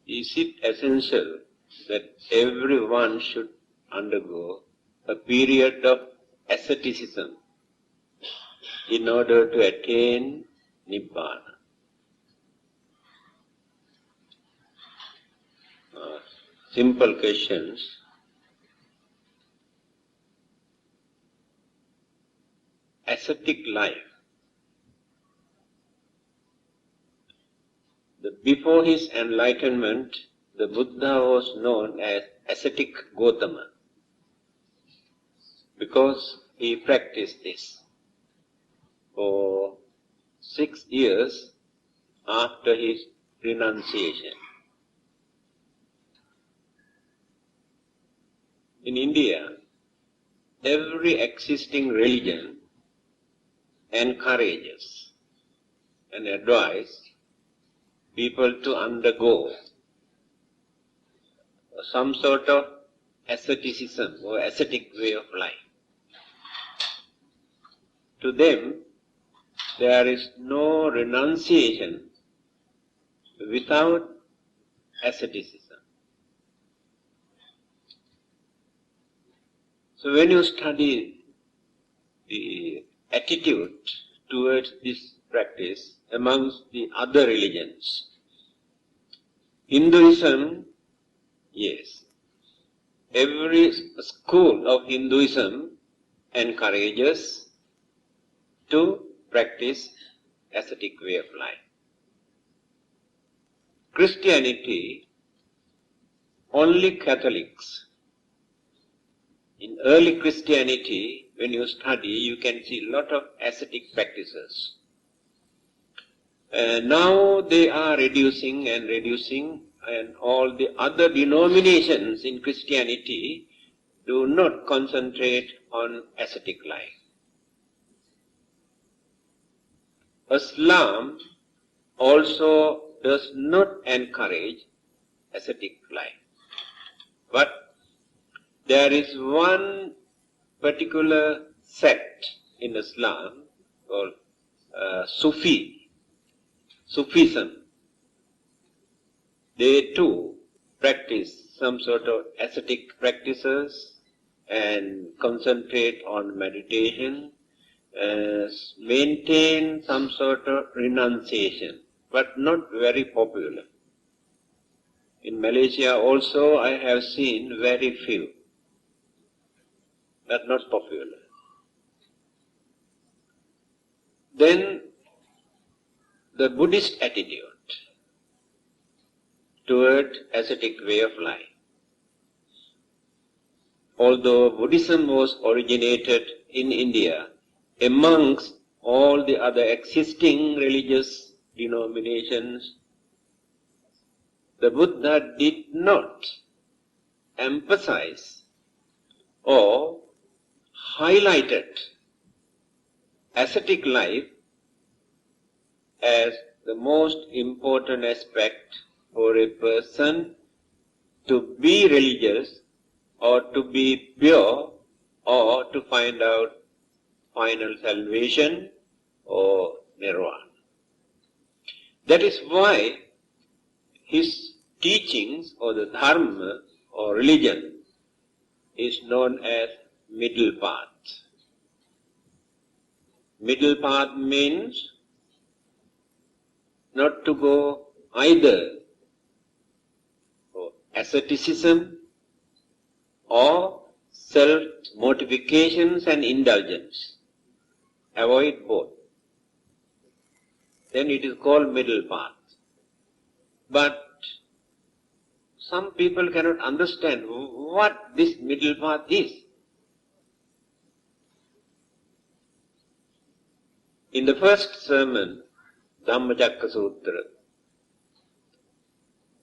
is it essential that everyone should undergo a period of asceticism in order to attain Nibbana? Simple questions. Ascetic life. Before his enlightenment, the Buddha was known as ascetic Gautama because he practiced this for 6 years after his renunciation. In India, every existing religion encourages and advises people to undergo some sort of asceticism or ascetic way of life. To them, there is no renunciation without asceticism. So when you study the attitude towards this practice amongst the other religions, Hinduism, yes, every school of Hinduism encourages to practice ascetic way of life. Christianity, only Catholics. In early Christianity, when you study, you can see a lot of ascetic practices. Now they are reducing, and all the other denominations in Christianity do not concentrate on ascetic life. Islam also does not encourage ascetic life. But there is one particular sect in Islam called Sufism. They too practice some sort of ascetic practices and concentrate on meditation, maintain some sort of renunciation, but not very popular. In Malaysia also I have seen very few, but not popular. Then the Buddhist attitude toward ascetic way of life. Although Buddhism was originated in India, amongst all the other existing religious denominations, the Buddha did not emphasize or highlighted ascetic life as the most important aspect for a person to be religious or to be pure or to find out final salvation or nirvana. That is why his teachings or the dharma or religion is known as middle path. Middle path means not to go either for asceticism or self-mortifications and indulgence. Avoid both. Then it is called middle path. But some people cannot understand what this middle path is. In the first sermon, Dhammacakka Sutra,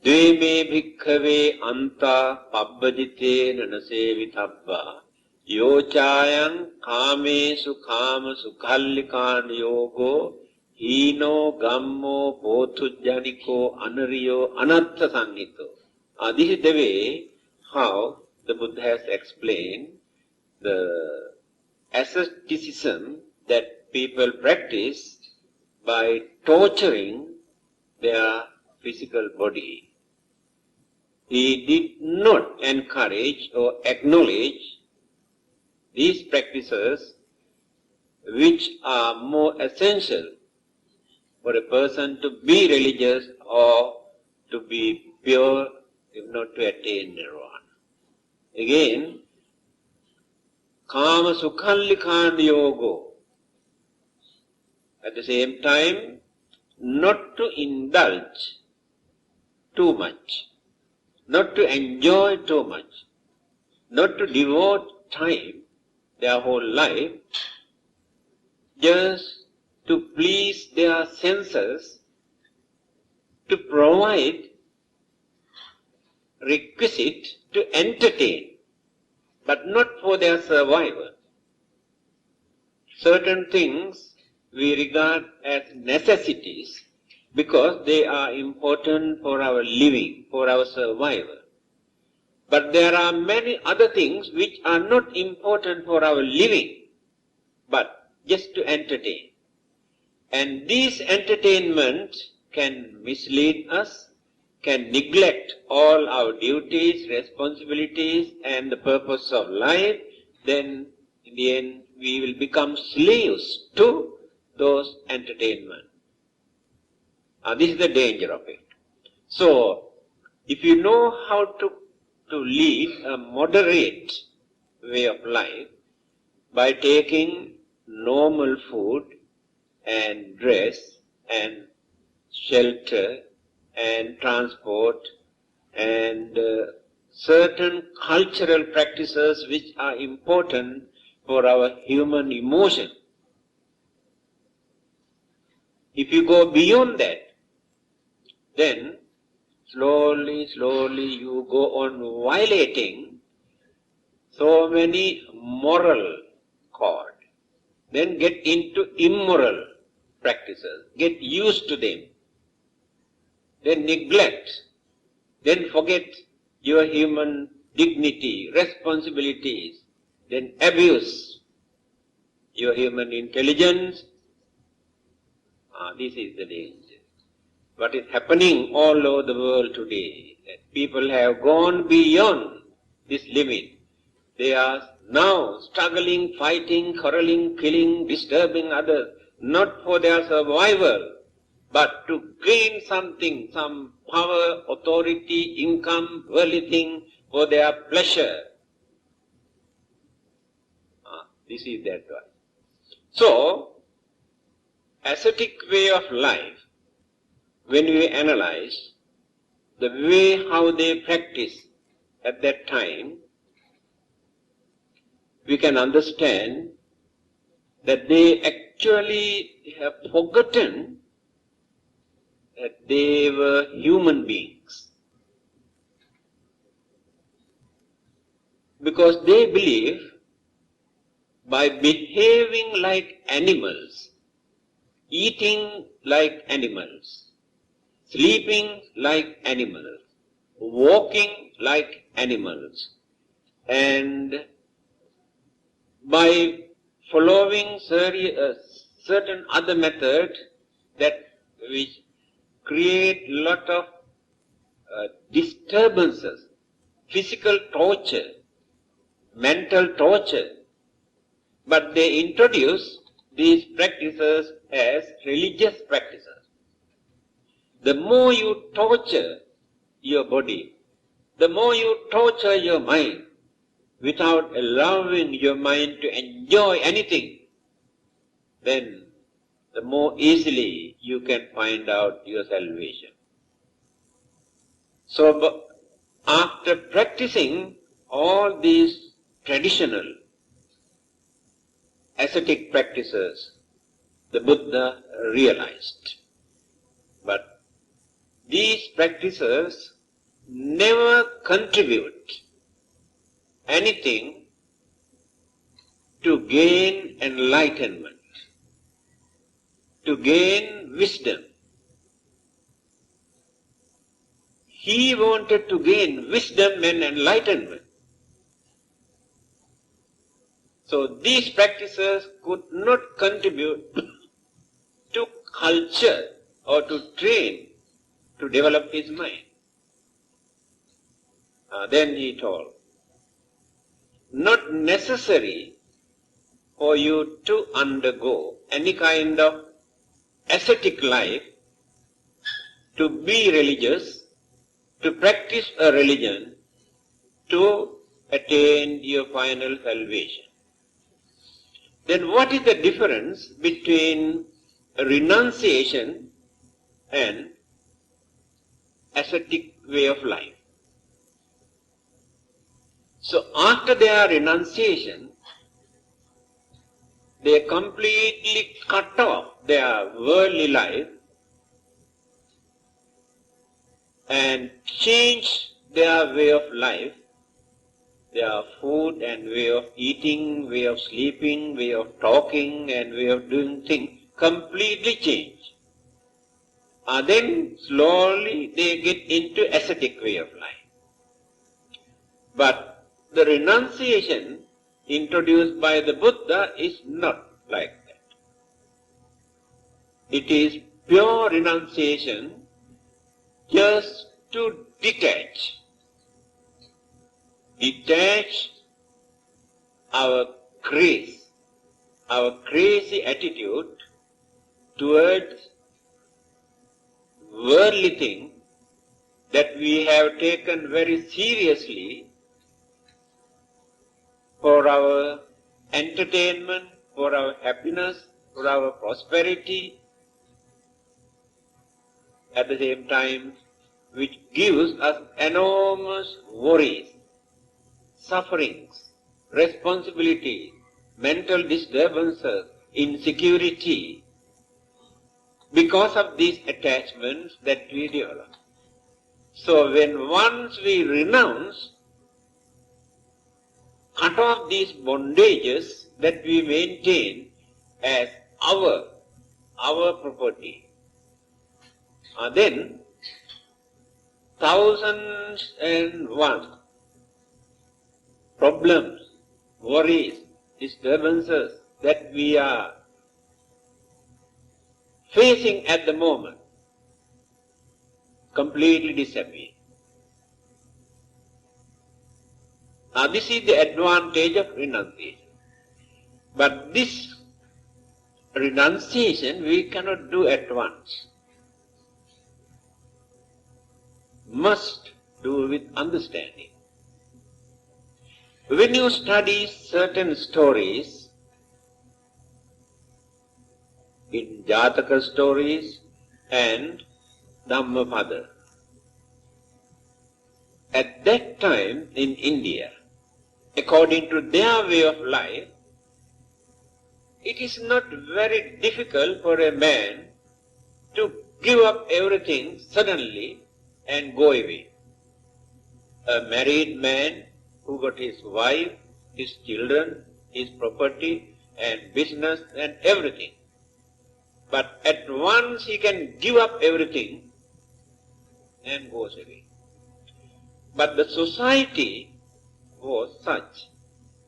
Dve me bhikkhave anta pabbajite nanasevitabba yochayang kamesu kama sukhallikan yogo hino gammo pothujjaniko anariyo anatta sannito. This is the way how the Buddha has explained the asceticism that people practice by torturing their physical body he did not encourage or acknowledge these practices which are more essential for a person to be religious or to be pure, if not to attain nirvana. Again, kama sukhallikan yogo. At the same time, not to indulge too much, not to enjoy too much, not to devote time, their whole life, just to please their senses, to provide requisite to entertain, but not for their survival. Certain things we regard as necessities because they are important for our living, for our survival. But there are many other things which are not important for our living, but just to entertain. And these entertainments can mislead us, can neglect all our duties, responsibilities, and the purpose of life. Then in the end we will become slaves to those entertainments. This is the danger of it. So, if you know how to lead a moderate way of life by taking normal food and dress and shelter and transport and certain cultural practices which are important for our human emotion. If you go beyond that, then slowly you go on violating so many moral codes, then get into immoral practices, get used to them, then neglect, then forget your human dignity, responsibilities, then abuse your human intelligence. This is the danger. What is happening all over the world today, that people have gone beyond this limit. They are now struggling, fighting, quarreling, killing, disturbing others, not for their survival, but to gain something, some power, authority, income, worldly thing for their pleasure. This is that one. So, ascetic way of life, when we analyze the way how they practice at that time, we can understand that they actually have forgotten that they were human beings. Because they believe by behaving like animals, eating like animals, sleeping like animals, walking like animals, and by following certain other methods that which create lot of disturbances, physical torture, mental torture, but they introduce these practices as religious practices. The more you torture your body, the more you torture your mind without allowing your mind to enjoy anything, then the more easily you can find out your salvation. So, after practicing all these traditional ascetic practices, the Buddha realized. But these practices never contribute anything to gain enlightenment, to gain wisdom. He wanted to gain wisdom and enlightenment. So these practices could not contribute to culture or to train to develop his mind. Then he told, not necessary for you to undergo any kind of ascetic life, to be religious, to practice a religion, to attain your final salvation. Then what is the difference between renunciation and ascetic way of life? So after their renunciation, they completely cut off their worldly life and change their way of life, their food and way of eating, way of sleeping, way of talking and way of doing things, completely change. Then slowly they get into ascetic way of life. But the renunciation introduced by the Buddha is not like that. It is pure renunciation just to detach our crazy attitude towards worldly things that we have taken very seriously for our entertainment, for our happiness, for our prosperity, at the same time which gives us enormous worries, sufferings, responsibility, mental disturbances, insecurity, because of these attachments that we develop. So when once we renounce, cut off these bondages that we maintain as our property, then 1001 problems, worries, disturbances that we are facing at the moment completely disappear. This is the advantage of renunciation. But this renunciation we cannot do at once. Must do with understanding. When you study certain stories, in Jataka stories and Dhammapada, at that time in India, according to their way of life, it is not very difficult for a man to give up everything suddenly and go away. A married man who got his wife, his children, his property and business and everything. But at once he can give up everything and goes away. But the society was such,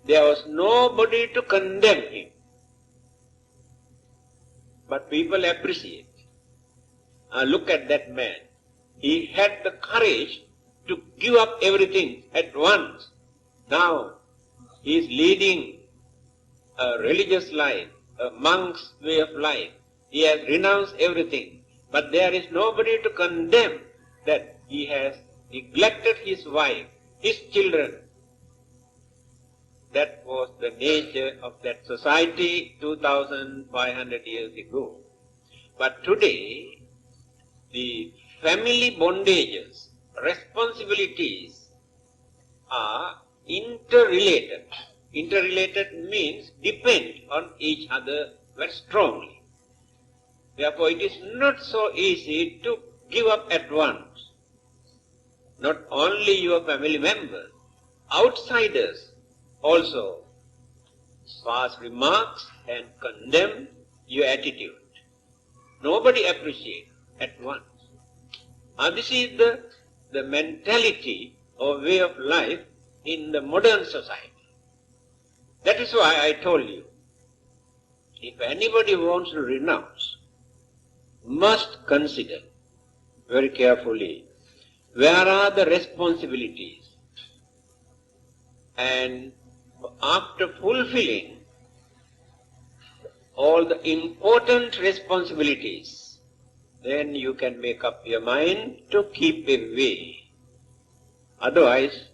there was nobody to condemn him. But people appreciate. Look at that man. He had the courage to give up everything at once. Now he is leading a religious life, a monk's way of life. He has renounced everything. But there is nobody to condemn that he has neglected his wife, his children. That was the nature of that society 2500 years ago. But today, the family bondages, responsibilities are interrelated. Interrelated means depend on each other very strongly. Therefore, it is not so easy to give up at once. Not only your family members, outsiders also pass remarks and condemn your attitude. Nobody appreciates at once. This is the mentality or way of life in the modern society. That is why I told you, if anybody wants to renounce, must consider very carefully where are the responsibilities, and after fulfilling all the important responsibilities, then you can make up your mind to keep away. Otherwise,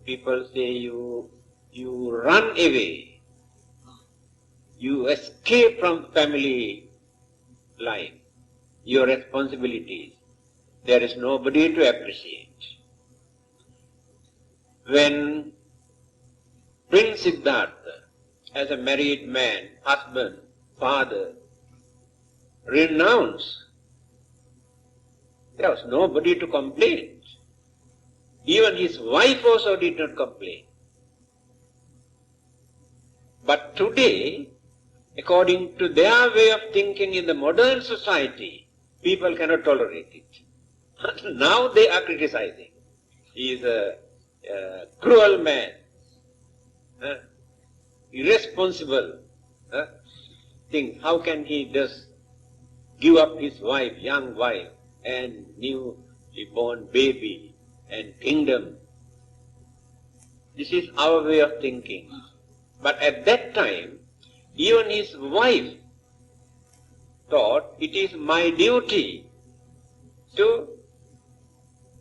people say you run away, you escape from family life, your responsibilities. There is nobody to appreciate. When Prince Siddhartha, as a married man, husband, father, renounced, there was nobody to complain. Even his wife also did not complain. But today, according to their way of thinking in the modern society, people cannot tolerate it. Now they are criticizing. He is a cruel man, irresponsible thing. How can he just give up his wife, young wife, and newly born baby and kingdom? This is our way of thinking. But at that time, even his wife thought it is my duty to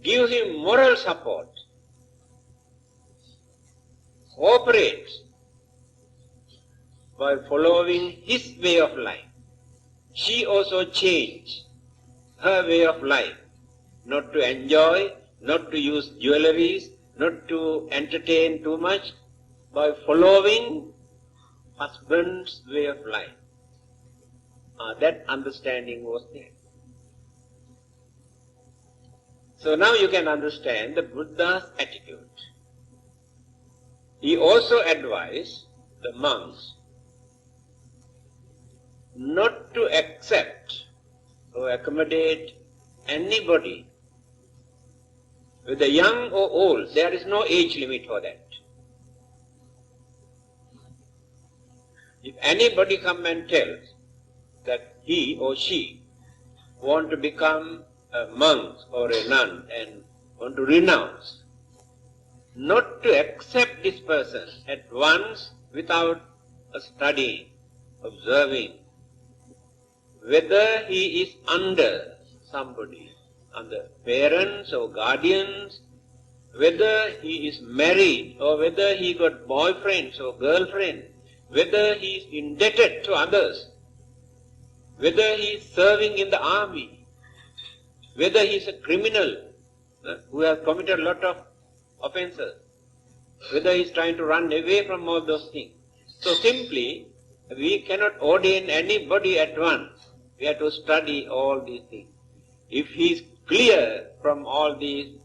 give him moral support, cooperate by following his way of life. She also changed her way of life, not to enjoy, not to use jewelries, not to entertain too much, by following husband's way of life. That understanding was there. So now you can understand the Buddha's attitude. He also advised the monks not to accept or accommodate anybody, whether young or old. There is no age limit for that. If anybody come and tells that he or she want to become a monk or a nun and want to renounce, not to accept this person at once without studying, observing, whether he is under somebody, under parents or guardians, whether he is married or whether he got boyfriends or girlfriend, whether he is indebted to others, whether he is serving in the army, whether he is a criminal who has committed a lot of offenses, whether he is trying to run away from all those things. So simply, we cannot ordain anybody at once. We have to study all these things. If he is clear from all these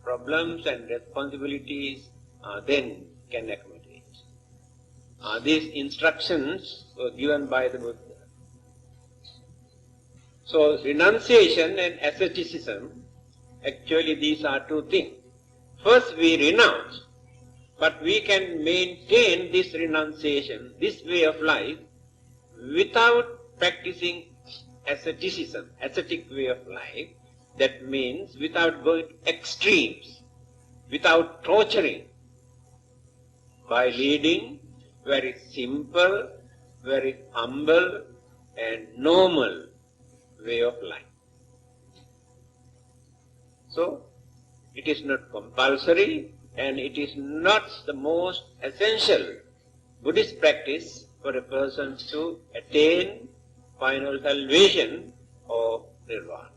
problems and responsibilities, then can accommodate. These instructions were given by the Buddha. So renunciation and asceticism, actually these are two things. First we renounce, but we can maintain this renunciation, this way of life, without practicing asceticism, ascetic way of life. That means without going to extremes, without torturing, by leading very simple, very humble and normal way of life. So, it is not compulsory and it is not the most essential Buddhist practice for a person to attain final salvation or nirvana.